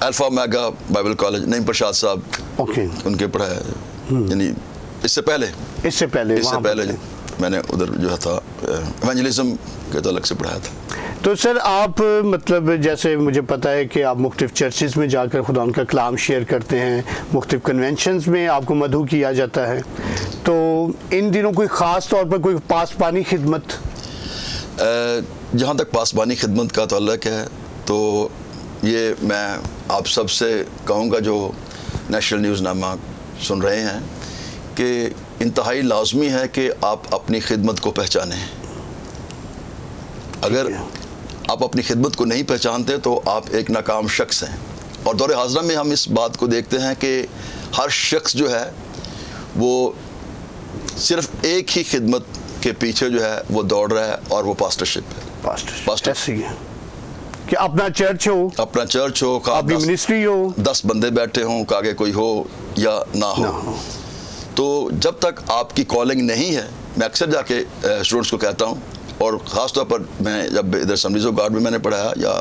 Alpha mega Bible college نعیم پرشاد صاحب okay, ان کے پڑھایا ہے، یعنی اس سے پہلے وہاں پر تھے۔ میں نے ادھر جو تھا ایونجلزم کے تعلق سے پڑھایا تھا۔ تو سر آپ مطلب جیسے مجھے پتہ ہے کہ آپ مختلف چرچز میں جا کر خدا ان کا کلام شیئر کرتے ہیں، مختلف کنونشنز میں آپ کو مدعو کیا جاتا ہے، تو ان دنوں کوئی خاص طور پر کوئی پاسبانی خدمت؟ جہاں تک پاسبانی خدمت کا تعلق ہے تو یہ میں آپ سب سے کہوں گا جو نیشنل نیوز نامہ سن رہے ہیں کہ انتہائی لازمی ہے کہ آپ اپنی خدمت کو پہچانیں۔ اگر آپ اپنی خدمت کو نہیں پہچانتے تو آپ ایک ناکام شخص ہیں، اور دور حاضرہ میں ہم اس بات کو دیکھتے ہیں کہ ہر شخص جو ہے وہ صرف ایک ہی خدمت کے پیچھے جو ہے وہ دوڑ رہا ہے، اور وہ پاسٹرشپ ہے۔ پاسٹر ایسی ہے کہ اپنا چرچ ہو، اپنا چرچ ہو، اپنی منسٹری ہو، 10 بندے بیٹھے ہوں، کہ آگے کوئی ہو یا نہ ہو۔ تو جب تک آپ کی کالنگ نہیں ہے، میں اکثر جا کے اسٹوڈنٹس کو کہتا ہوں، اور خاص طور پر میں جب ادھر اسمبلیز آف گاڈ میں میں نے پڑھایا یا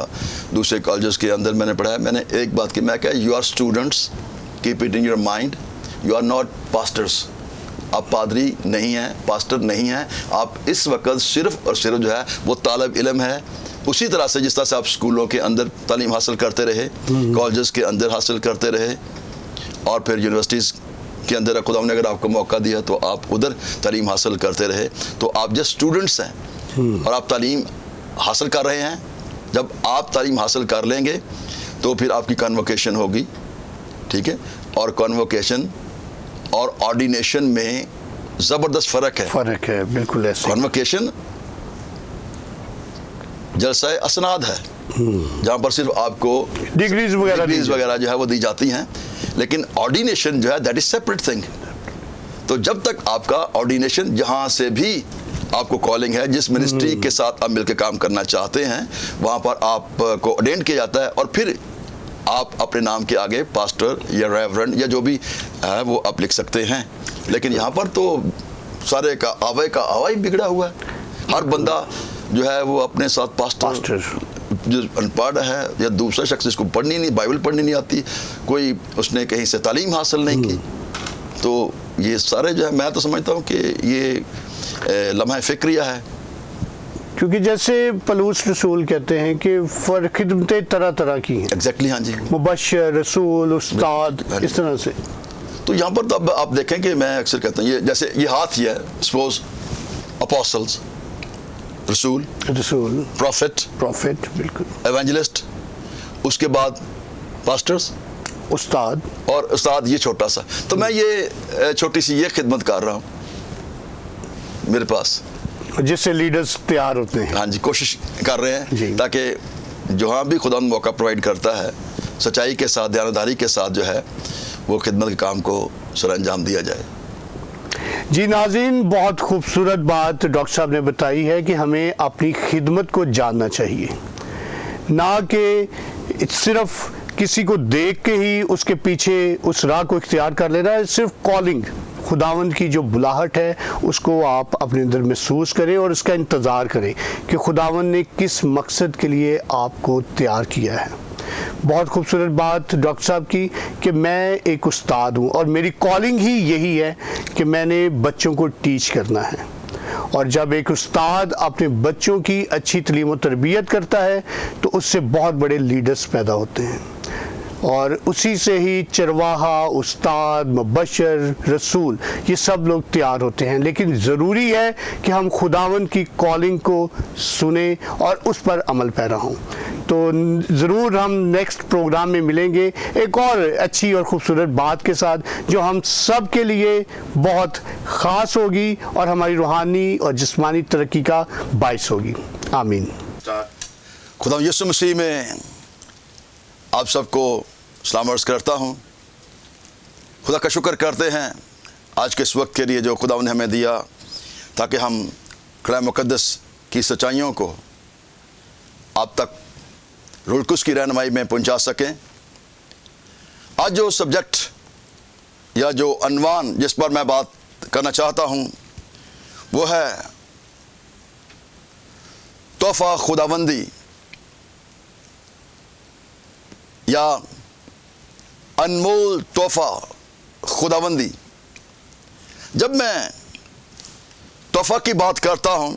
دوسرے کالجز کے اندر میں نے پڑھایا، میں نے ایک بات کی، میں کہا you are students, keep it in your mind, you are not pastors. آپ پادری نہیں ہیں، پاسٹر نہیں ہیں، آپ اس وقت صرف اور صرف جو ہے وہ طالب علم ہے۔ اسی طرح سے جس طرح سے آپ اسکولوں کے اندر تعلیم حاصل کرتے رہے، کالجز کے اندر حاصل کرتے رہے، اور پھر یونیورسٹیز کے اندر خدا نے اگر آپ کو موقع دیا تو آپ ادھر تعلیم حاصل کرتے رہے، تو آپ جسٹ اسٹوڈنٹس ہیں اور آپ تعلیم حاصل کر رہے ہیں۔ جب آپ تعلیم حاصل کر لیں گے تو پھر آپ کی کنووکیشن ہوگی، ٹھیک ہے، اور کنووکیشن اور آرڈینیشن میں زبردست فرق ہے۔ بالکل ایسے۔ کنووکیشن جلسہ اسناد ہے جہاں پر صرف آپ کو ڈگریز وغیرہ جو ہے وہ دی جاتی ہیں، لیکن آرڈینیشن جو ہے دیٹ از سیپریٹ تھنگ۔ تو جب تک آپ کا آرڈینیشن، جہاں سے بھی آپ کو کالنگ ہے، جس منسٹری کے ساتھ آپ مل کے کام کرنا چاہتے ہیں، وہاں پر آپ کو اڈینڈ کیا جاتا ہے، اور پھر آپ اپنے نام کے آگے پاسٹر یا ریورنڈ یا جو بھی ہے وہ آپ لکھ سکتے ہیں۔ لیکن یہاں پر تو سارے کا آوائی بگڑا ہوا ہے۔ ہر بندہ جو ہے وہ اپنے ساتھ پاسٹر جو ان پڑھ ہے، یا دوسرا شخص جس کو پڑھنی نہیں، بائبل پڑھنی نہیں آتی، کوئی اس نے کہیں سے تعلیم حاصل نہیں کی، تو یہ سارے جو ہے میں تو سمجھتا ہوں کہ یہ لمحہ فکریہ ہے۔ کیونکہ جیسے پولس رسول کہتے ہیں کہ خدمتیں طرح طرح کی ہیں، ایگزیکٹلی، ہاں جی، مبشر، رسول، استاد، اس طرح سے۔ تو یہاں پر تو اب آپ دیکھیں کہ میں اکثر کہتا ہوں، یہ جیسے یہ ہاتھ ہی ہے، سپوز اپوسٹلز، رسول، پروفٹ، بالکل، ایونجلسٹ، اس کے بعد پاسٹرز، استاد، اور استاد یہ چھوٹا سا۔ تو میں یہ چھوٹی سی یہ خدمت کر رہا ہوں میرے پاس، جس سے لیڈرز تیار ہوتے ہیں۔ ہاں جی، کوشش کر رہے ہیں جی، تاکہ جہاں بھی خدا موقع پرووائڈ کرتا ہے، سچائی کے ساتھ، دیانتداری کے ساتھ جو ہے وہ خدمت کے کام کو سر انجام دیا جائے۔ جی ناظرین، بہت خوبصورت بات ڈاکٹر صاحب نے بتائی ہے کہ ہمیں اپنی خدمت کو جاننا چاہیے، نہ کہ صرف کسی کو دیکھ کے ہی اس کے پیچھے اس راہ کو اختیار کر لینا ہے۔ صرف کالنگ، خداوند کی جو بلاہٹ ہے اس کو آپ اپنے اندر محسوس کریں اور اس کا انتظار کریں کہ خداوند نے کس مقصد کے لیے آپ کو تیار کیا ہے۔ بہت خوبصورت بات ڈاکٹر صاحب کی کہ میں ایک استاد ہوں اور میری کالنگ ہی یہی ہے کہ میں نے بچوں کو ٹیچ کرنا ہے، اور جب ایک استاد اپنے بچوں کی اچھی تعلیم و تربیت کرتا ہے تو اس سے بہت بڑے لیڈرز پیدا ہوتے ہیں، اور اسی سے ہی چرواہا، استاد، مبشر، رسول، یہ سب لوگ تیار ہوتے ہیں۔ لیکن ضروری ہے کہ ہم خداوند کی کالنگ کو سنیں اور اس پر عمل پیرا ہوں۔ تو ضرور ہم نیکسٹ پروگرام میں ملیں گے ایک اور اچھی اور خوبصورت بات کے ساتھ جو ہم سب کے لیے بہت خاص ہوگی اور ہماری روحانی اور جسمانی ترقی کا باعث ہوگی۔ آمین۔ خدا یسوع مسیح میں آپ سب کو سلام عرض کرتا ہوں۔ خدا کا شکر کرتے ہیں آج کے اس وقت کے لیے جو خدا نے ہمیں دیا تاکہ ہم کلام مقدس کی سچائیوں کو آپ تک روح القدس کی رہنمائی میں پہنچا سکیں۔ آج جو سبجیکٹ یا جو عنوان جس پر میں بات کرنا چاہتا ہوں وہ ہے تحفہ خداوندی، یا انمول تحفہ خداوندی. جب میں تحفہ کی بات کرتا ہوں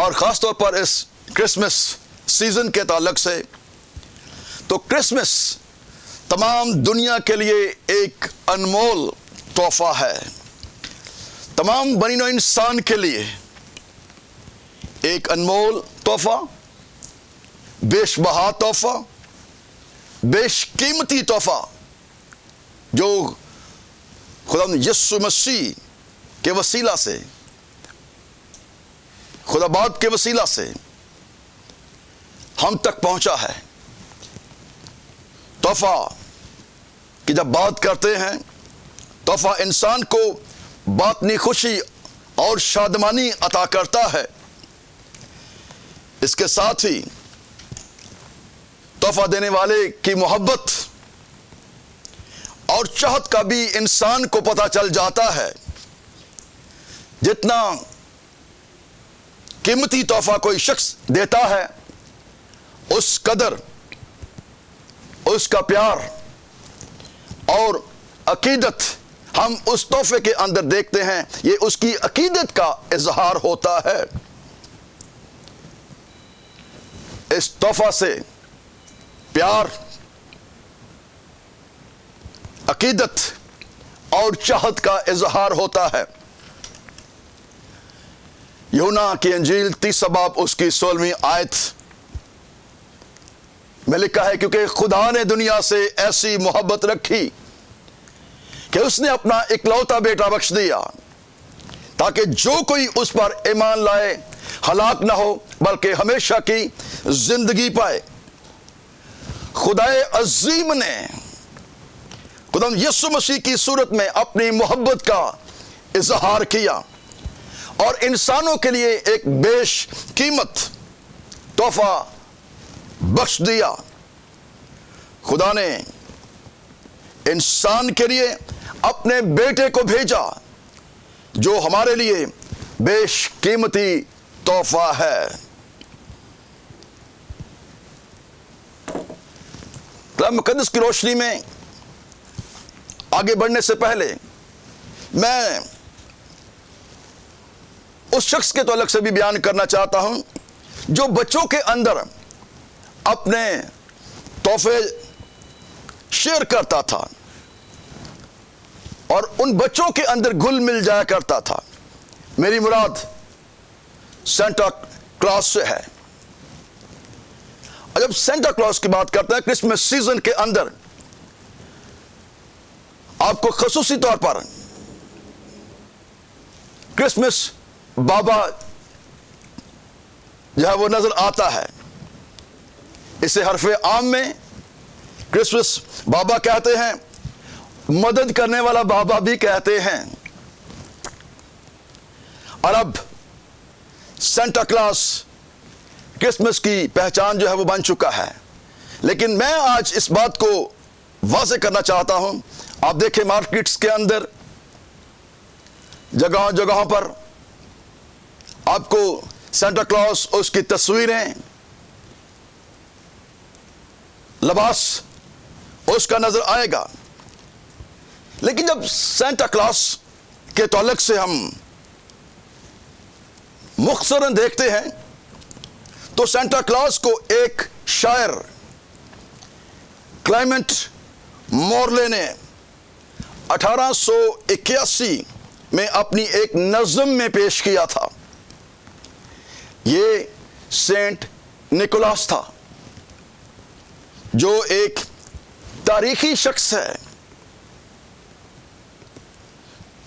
اور خاص طور پر اس کرسمس سیزن کے تعلق سے، تو کرسمس تمام دنیا کے لیے ایک انمول تحفہ ہے. تمام بنی نوع انسان کے لیے ایک انمول تحفہ، بیش بہا تحفہ، بیش قیمتی تحفہ جو خدا یسوع مسیح کے وسیلہ سے، خدا باپ کے وسیلہ سے ہم تک پہنچا ہے. تحفہ کی جب بات کرتے ہیں، تحفہ انسان کو باطنی خوشی اور شادمانی عطا کرتا ہے. اس کے ساتھ ہی تحفہ دینے والے کی محبت اور چاہت کا بھی انسان کو پتہ چل جاتا ہے. جتنا قیمتی تحفہ کوئی شخص دیتا ہے، اس قدر اس کا پیار اور عقیدت ہم اس تحفے کے اندر دیکھتے ہیں. یہ اس کی عقیدت کا اظہار ہوتا ہے. اس تحفہ سے پیار، عقیدت اور چاہت کا اظہار ہوتا ہے. یوحنا کی انجیل 30 باب اس کی 16ویں آیت میں لکھا ہے، کیونکہ خدا نے دنیا سے ایسی محبت رکھی کہ اس نے اپنا اکلوتا بیٹا بخش دیا، تاکہ جو کوئی اس پر ایمان لائے ہلاک نہ ہو بلکہ ہمیشہ کی زندگی پائے. خدائے عظیم نے خدا یسوع مسیح کی صورت میں اپنی محبت کا اظہار کیا اور انسانوں کے لیے ایک بیش قیمت تحفہ بخش دیا. خدا نے انسان کے لیے اپنے بیٹے کو بھیجا جو ہمارے لیے بیش قیمتی تحفہ ہے. کلام مقدس کی روشنی میں آگے بڑھنے سے پہلے میں اس شخص کے تعلق سے بھی بیان کرنا چاہتا ہوں جو بچوں کے اندر اپنے تحفے شیئر کرتا تھا اور ان بچوں کے اندر گھل مل جایا کرتا تھا. میری مراد سینٹا کلاس سے ہے. اور جب سینٹا کلاس کی بات کرتے ہیں کرسمس سیزن کے اندر، آپ کو خصوصی طور پر کرسمس بابا جو ہے وہ نظر آتا ہے. اسے حرف عام میں کرسمس بابا کہتے ہیں، مدد کرنے والا بابا بھی کہتے ہیں. اور اب سینٹا کلاس کرسمس کی پہچان جو ہے وہ بن چکا ہے. لیکن میں آج اس بات کو واضح کرنا چاہتا ہوں. آپ دیکھیں مارکیٹس کے اندر جگہوں جگہوں پر آپ کو سینٹا کلاس اس کی تصویریں، لباس اس کا نظر آئے گا. لیکن جب سینٹا کلاس کے تعلق سے ہم مختصراً دیکھتے ہیں تو سینٹا کلاس کو ایک شاعر کلائمنٹ مورلے نے 1881 میں اپنی ایک نظم میں پیش کیا تھا. یہ سینٹ نکولاس تھا جو ایک تاریخی شخص ہے.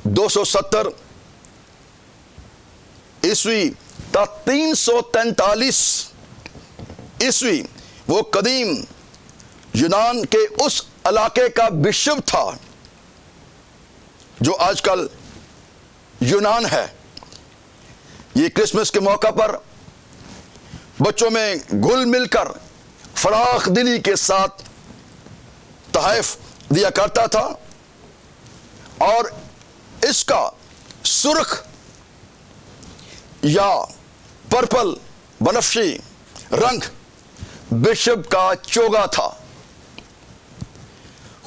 270 عیسوی تا 343 عیسوی وہ قدیم یونان کے اس علاقے کا بشپ تھا جو آج کل یونان ہے. یہ کرسمس کے موقع پر بچوں میں گھل مل کر فراخ دلی کے ساتھ تحائف دیا کرتا تھا اور اس کا سرخ یا پرپل بنفشی رنگ بشپ کا چوگا تھا.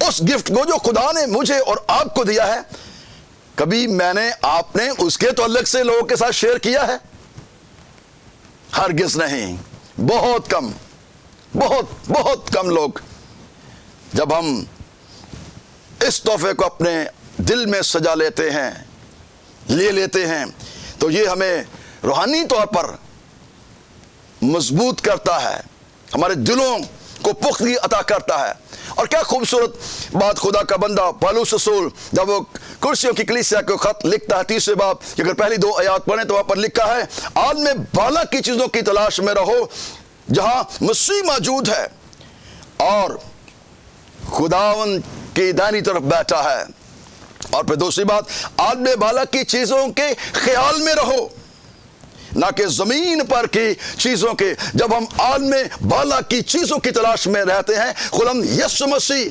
اس گفٹ کو جو خدا نے مجھے اور آپ کو دیا ہے، کبھی میں نے آپ نے اس کے تو الگ سے لوگوں کے ساتھ شیئر کیا ہے؟ ہرگز نہیں. بہت کم، بہت بہت کم لوگ. جب ہم اس تحفے کو اپنے دل میں سجا لیتے ہیں، لے لیتے ہیں، تو یہ ہمیں روحانی طور پر مضبوط کرتا ہے، ہمارے دلوں کو پختگی عطا کرتا ہے. اور کیا خوبصورت بات خدا کا بندہ پالوس رسول جب وہ کرسیوں کی کلیسیا کو خط لکھتا ہے 30 باب کہ اگر پہلی 2 آیات پڑھیں تو وہاں پر لکھا ہے، عالم بالا کی چیزوں کی تلاش میں رہو جہاں مسیح موجود ہے اور خداوند کی دائنی طرف بیٹھا ہے. اور پھر دوسری بات، عالم بالا کی چیزوں کے خیال میں رہو، نہ کہ زمین پر کی چیزوں کے. جب ہم عالم بالا کی چیزوں کی تلاش میں رہتے ہیں، خداوند یسوع مسیح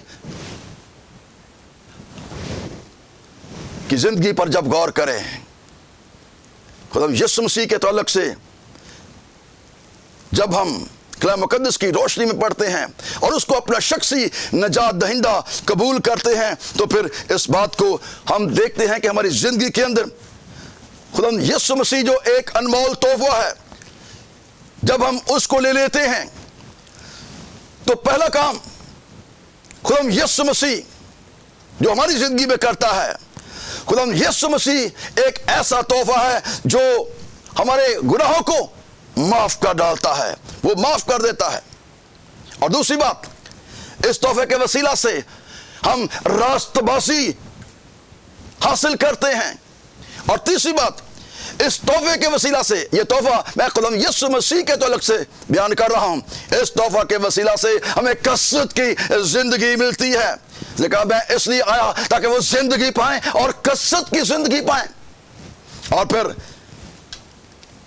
کی زندگی پر جب غور کریں، خداوند یسوع مسیح کے تعلق سے جب ہم کلام مقدس کی روشنی میں پڑھتے ہیں اور اس کو اپنا شخصی نجات دہندہ قبول کرتے ہیں، تو پھر اس بات کو ہم دیکھتے ہیں کہ ہماری زندگی کے اندر خداوند یسوع مسیح جو ایک انمول تحفہ ہے، جب ہم اس کو لے لیتے ہیں تو پہلا کام خداوند یسوع مسیح جو ہماری زندگی میں کرتا ہے، خداوند یسوع مسیح ایک ایسا تحفہ ہے جو ہمارے گناہوں کو معاف کر ڈالتا ہے، وہ معاف کر دیتا ہے. اور دوسری بات، اس تحفے کے وسیلہ سے ہم راست بازی حاصل کرتے ہیں. اور تیسری بات، اس تحفے کے وسیلہ سے، یہ تحفہ میں خداوند یسوع مسیح کے تعلق سے بیان کر رہا ہوں، اس تحفہ کے وسیلہ سے ہمیں کثرت کی زندگی ملتی ہے. کہا میں اس لیے آیا تاکہ وہ زندگی پائیں اور کثرت کی زندگی پائیں. اور پھر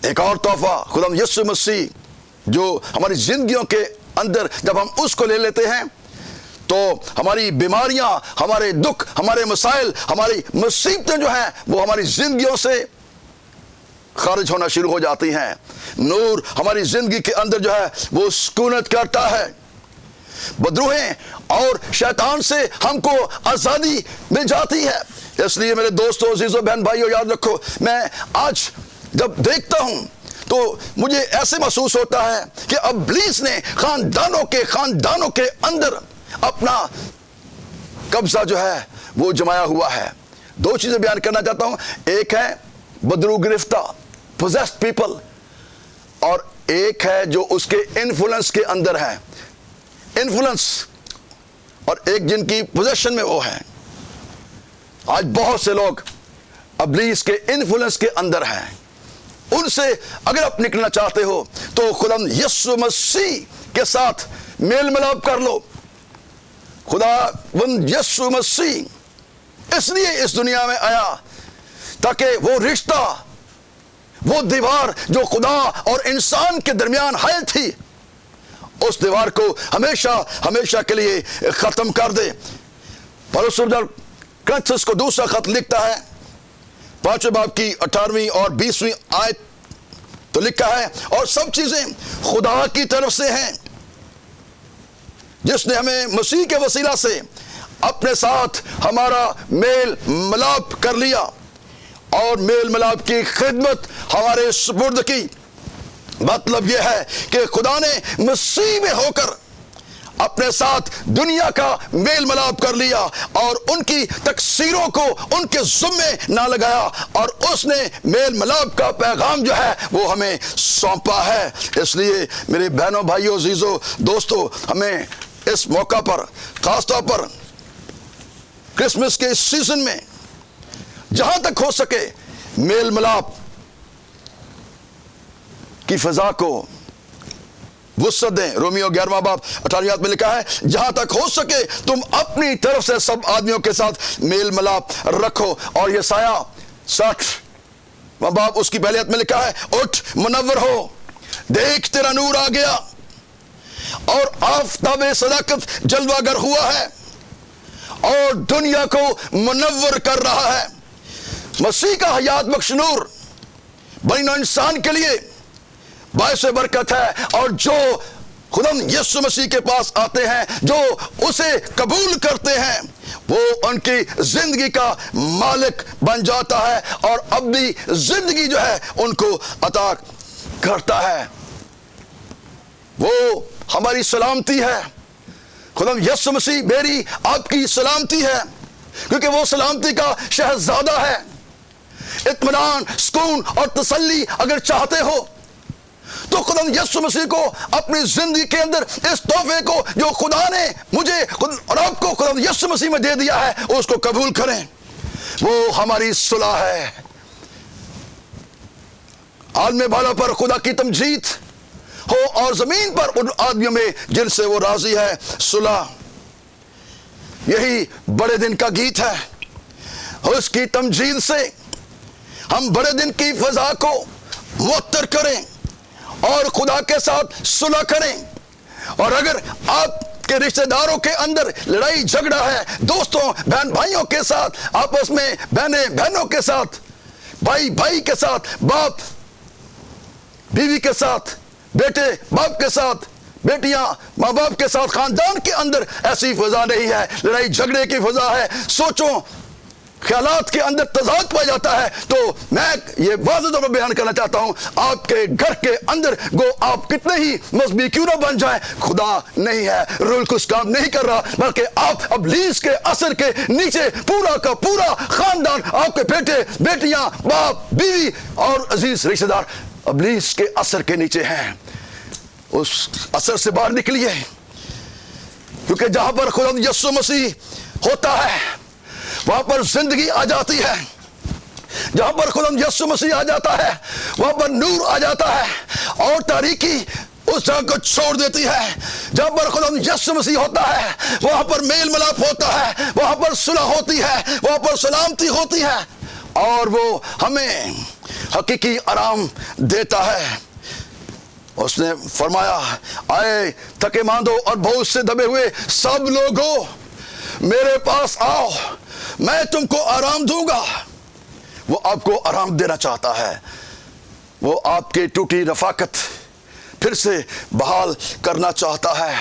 ایک اور تحفہ خداوند یسوع مسیح جو ہماری زندگیوں کے اندر جب ہم اس کو لے لیتے ہیں تو ہماری بیماریاں، ہمارے دکھ، ہمارے مسائل، ہماری مصیبتیں جو ہیں وہ ہماری زندگیوں سے خارج ہونا شروع ہو جاتی ہیں. نور ہماری زندگی کے اندر جو ہے وہ سکونت کرتا ہے. بدروہیں اور شیطان سے ہم کو آزادی مل جاتی ہے. اس لیے میرے دوستوں، عزیزوں، بہن بھائیوں، یاد رکھو، میں آج جب دیکھتا ہوں تو مجھے ایسے محسوس ہوتا ہے کہ ابلیس نے خاندانوں کے اندر اپنا قبضہ جو ہے وہ جمایا ہوا ہے. 2 چیزیں بیان کرنا چاہتا ہوں، ایک ہے بدرو گرفتہ possessed people، اور ایک ہے جو اس کے انفلوئنس کے اندر ہے، انفلوئنس، اور ایک جن کی پوزیشن میں وہ ہے. آج بہت سے لوگ ابلیس کے انفلوئنس کے اندر ہیں. ان سے اگر آپ نکلنا چاہتے ہو تو خداوند یسوع مسیح کے ساتھ میل ملاپ کر لو. خداوند یسوع مسیح اس لیے اس دنیا میں آیا تاکہ وہ رشتہ، وہ دیوار جو خدا اور انسان کے درمیان حائل تھی، اس دیوار کو ہمیشہ کے لیے ختم کر دے. پولس جب کرنتھس کو دوسرا خط لکھتا ہے 5 باب کی 18ویں اور 20ویں آیت، تو لکھا ہے، اور سب چیزیں خدا کی طرف سے ہیں جس نے ہمیں مسیح کے وسیلہ سے اپنے ساتھ ہمارا میل ملاپ کر لیا اور میل ملاپ کی خدمت ہمارے سپرد کی. مطلب یہ ہے کہ خدا نے مسیح میں ہو کر اپنے ساتھ دنیا کا میل ملاپ کر لیا اور ان کی تقصیروں کو ان کے ذمے نہ لگایا، اور اس نے میل ملاپ کا پیغام جو ہے وہ ہمیں سونپا ہے. اس لیے میرے بہنوں، بھائیوں، عزیزوں، دوستوں، ہمیں اس موقع پر، خاص طور پر کرسمس کے اس سیزن میں، جہاں تک ہو سکے میل ملاپ کی فضا کو وسعت دیں. رومیو 11 باب 18 میں لکھا ہے، جہاں تک ہو سکے تم اپنی طرف سے سب آدمیوں کے ساتھ میل ملاپ رکھو. اور یہ سایہ 60 باب اس کی پہلی آیت میں لکھا ہے، اٹھ منور ہو، دیکھ تیرا نور آ گیا اور آفتاب صداقت جلوہ گر ہوا ہے اور دنیا کو منور کر رہا ہے. مسیح کا حیات بخش نور بنی نوع انسان کے لیے باعث برکت ہے، اور جو خدا یسوع مسیح کے پاس آتے ہیں، جو اسے قبول کرتے ہیں، وہ ان کی زندگی کا مالک بن جاتا ہے اور ابدی زندگی جو ہے ان کو عطا کرتا ہے۔ وہ ہماری سلامتی ہے۔ خدا یسوع مسیح میری آپ کی سلامتی ہے، کیونکہ وہ سلامتی کا شہزادہ ہے۔ اطمینان، سکون اور تسلی اگر چاہتے ہو تو خدا یسوع مسیح کو اپنی زندگی کے اندر اس تحفے کو جو خدا نے مجھے اور آپ کو خدا یسوع مسیح میں دے دیا ہے، اس کو قبول کریں۔ وہ ہماری صلح ہے۔ عالم بالا پر خدا کی تمجید ہو اور زمین پر ان آدمیوں میں جن سے وہ راضی ہے صلح۔ یہی بڑے دن کا گیت ہے۔ اس کی تمجید سے ہم بڑے دن کی فضا کو معطر کریں اور خدا کے ساتھ صلح کریں۔ اور اگر آپ کے رشتہ داروں کے اندر لڑائی جھگڑا ہے، دوستوں بہن بھائیوں کے ساتھ، آپس میں بہنیں بہنوں کے ساتھ، بھائی بھائی کے ساتھ، باپ بیوی کے ساتھ، بیٹے باپ کے ساتھ، بیٹیاں ماں باپ کے ساتھ، خاندان کے اندر ایسی فضا نہیں ہے، لڑائی جھگڑے کی فضا ہے، سوچوں خیالات کے اندر تضاد پایا جاتا ہے، تو میں یہ واضح طور پر بیان کرنا چاہتا ہوں، آپ کے گھر کے اندر گو آپ کتنے ہی مذہبی کیوں نہ بن جائیں، خدا نہیں ہے، رول کچھ کام نہیں کر رہا، بلکہ آپ ابلیس کے اثر کے نیچے پورا کا پورا خاندان، آپ کے بیٹے بیٹیاں باپ بیوی اور عزیز رشتہ دار ابلیس کے اثر کے نیچے ہیں۔ اس اثر سے باہر نکلیے، کیونکہ جہاں پر خدا یسوع مسیح ہوتا ہے وہاں پر زندگی آ جاتی ہے۔ جہاں پر خدا یسوع مسیح آ جاتا ہے وہاں پر نور آ جاتا ہے اور تاریکی اس جگہ کو چھوڑ دیتی ہے۔ جہاں پر خدا یسوع مسیح ہوتا ہے وہاں پر میل ملاپ ہوتا ہے، وہاں پر صلح ہوتی ہے، وہاں پر سلامتی ہوتی ہے اور وہ ہمیں حقیقی آرام دیتا ہے۔ اس نے فرمایا، آئے تھکے ماندو اور بہت سے دبے ہوئے سب لوگوں میرے پاس آؤ، میں تم کو آرام دوں گا۔ وہ آپ کو آرام دینا چاہتا ہے۔ وہ آپ کی ٹوٹی رفاقت پھر سے بحال کرنا چاہتا ہے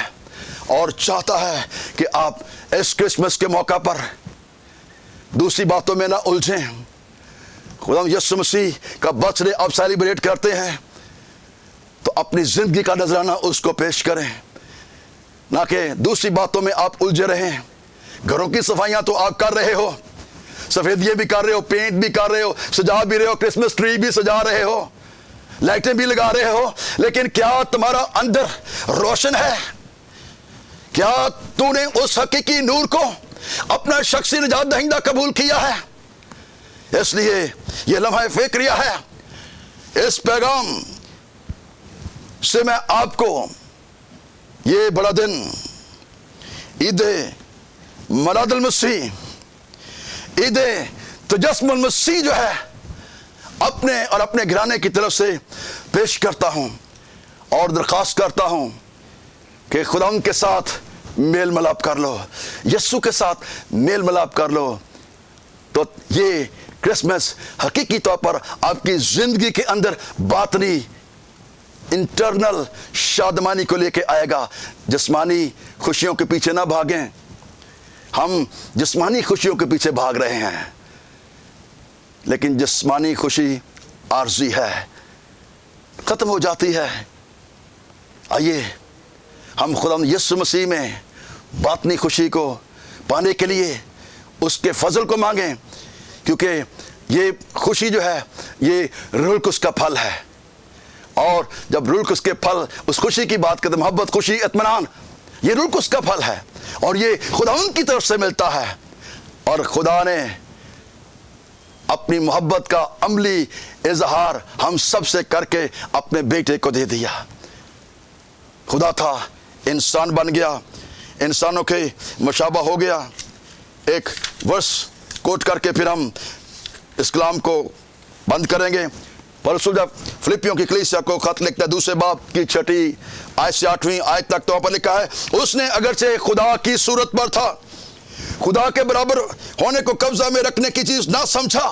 اور چاہتا ہے کہ آپ اس کرسمس کے موقع پر دوسری باتوں میں نہ الجھیں۔ خدا یسوع مسیح کا برتھ ڈے آپ سیلیبریٹ کرتے ہیں تو اپنی زندگی کا نذرانہ اس کو پیش کریں، نہ کہ دوسری باتوں میں آپ الجھے رہیں۔ گھروں کی صفائیاں تو آپ کر رہے ہو، سفیدیاں بھی کر رہے ہو، پینٹ بھی کر رہے ہو، سجا بھی رہے ہو، کرسمس ٹری بھی سجا رہے ہو، لائٹیں بھی لگا رہے ہو، لیکن کیا تمہارا اندر روشن ہے؟ کیا تو نے اس حقیقی نور کو اپنا شخصی نجات دہندہ قبول کیا ہے؟ اس لیے یہ لمحہ فکریہ ہے۔ اس پیغام سے میں آپ کو یہ بڑا دن عید میلاد المسیح، عید تجسم المسیح جو ہے اپنے اور اپنے گھرانے کی طرف سے پیش کرتا ہوں اور درخواست کرتا ہوں کہ خدا ان کے ساتھ میل ملاپ کر لو، یسوع کے ساتھ میل ملاپ کر لو، تو یہ کرسمس حقیقی طور پر آپ کی زندگی کے اندر باطنی انٹرنل شادمانی کو لے کے آئے گا۔ جسمانی خوشیوں کے پیچھے نہ بھاگیں، ہم جسمانی خوشیوں کے پیچھے بھاگ رہے ہیں، لیکن جسمانی خوشی عارضی ہے، ختم ہو جاتی ہے۔ آئیے ہم خدا یسوع مسیح میں باطنی خوشی کو پانے کے لیے اس کے فضل کو مانگیں، کیونکہ یہ خوشی جو ہے یہ روح القدس کا پھل ہے، اور جب روح القدس کے پھل اس خوشی کی بات کرتے، محبت، خوشی، اطمینان، یہ روح القدس کا پھل ہے اور یہ خدا ان کی طرف سے ملتا ہے، اور خدا نے اپنی محبت کا عملی اظہار ہم سب سے کر کے اپنے بیٹے کو دے دیا۔ خدا تھا، انسان بن گیا، انسانوں کے مشابہ ہو گیا۔ ایک ورس کوٹ کر کے پھر ہم اس کلام کو بند کریں گے۔ پولس جب فلپیوں کی کلیسیا کو خط لکھتا ہے، دوسرے باب کی 6 آیت سے 8 آیت تک، تو وہاں پر لکھا ہے، اس نے اگرچہ خدا کی صورت پر تھا، خدا کے برابر ہونے کو قبضہ میں رکھنے کی چیز نہ سمجھا،